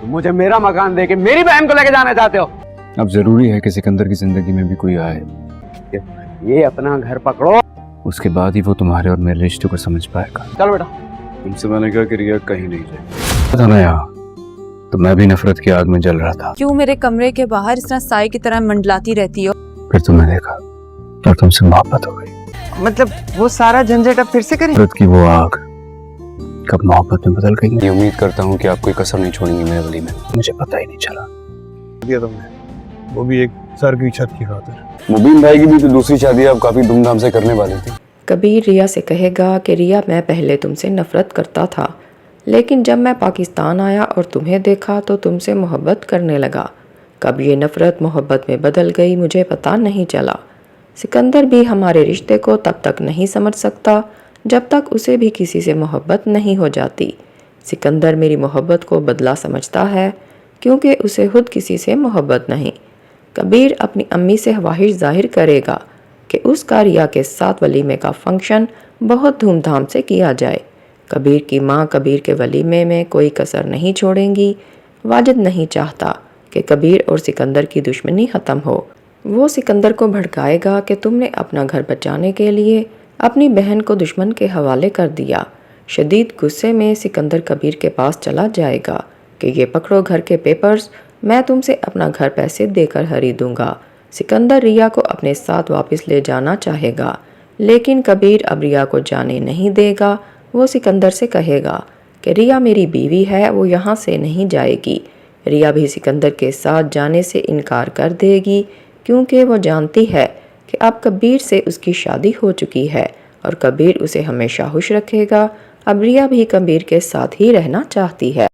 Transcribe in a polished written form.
मुझे मेरा मकान दे के मेरी बहन को लेके जाना चाहते हो? अब जरूरी है कि सिकंदर की जिंदगी में भी कोई आए, ये अपना घर पकड़ो। उसके बाद ही वो तुम्हारे और मेरे रिश्ते को समझ पाएगा। चलो बेटा। तुमसे मैंने कहा कि रिया कहीं नहीं जाए था ना यहाँ, तो मैं भी नफरत की आग में जल रहा था। क्यों मेरे कमरे के बाहर इस तरह साई की तरह मंडलाती रहती हो? फिर तुम्हें देखा और तुमसे मोहब्बत हो गई। मतलब वो सारा झंझट अब फिर से करें? नफरत की वो आग कब मोहब्बत में बदल गई। मैं उम्मीद करता हूँ कि आप कोई कसर नहीं छोड़ेंगे मेरे वली में। मुझे पता ही नहीं चला। दिया तुमने, वो भी एक सर की छत की खातिर। मुबीन भाई की भी तो दूसरी शादी आप काफी धूमधाम से करने वाले थे। कबीर रिया से कहेगा कि रिया मैं पहले तुमसे नफरत करता था, लेकिन जब मैं पाकिस्तान आया और तुम्हें देखा तो तुमसे मोहब्बत करने लगा। कब ये नफरत मोहब्बत में बदल गई मुझे पता नहीं चला। सिकंदर भी हमारे रिश्ते को तब तक नहीं समझ सकता जब तक उसे भी किसी से मोहब्बत नहीं हो जाती। सिकंदर मेरी मोहब्बत को बदला समझता है क्योंकि उसे खुद किसी से मोहब्बत नहीं। कबीर अपनी अम्मी से ख्वाहिश जाहिर करेगा कि उसका रिया के साथ वलीमे का फंक्शन बहुत धूमधाम से किया जाए। कबीर की माँ कबीर के वलीमे में कोई कसर नहीं छोड़ेंगी। वाजिद नहीं चाहता कि कबीर और सिकंदर की दुश्मनी ख़त्म हो। वो सिकंदर को भड़काएगा कि तुमने अपना घर बचाने के लिए अपनी बहन को दुश्मन के हवाले कर दिया। शदीद गुस्से में सिकंदर कबीर के पास चला जाएगा कि ये पकड़ो घर के पेपर्स, मैं तुमसे अपना घर पैसे देकर खरीदूंगा। सिकंदर रिया को अपने साथ वापस ले जाना चाहेगा, लेकिन कबीर अब रिया को जाने नहीं देगा। वो सिकंदर से कहेगा कि रिया मेरी बीवी है, वो यहाँ से नहीं जाएगी। रिया भी सिकंदर के साथ जाने से इनकार कर देगी क्योंकि वो जानती है कि अब कबीर से उसकी शादी हो चुकी है और कबीर उसे हमेशा खुश रखेगा। अब रिया भी कबीर के साथ ही रहना चाहती है।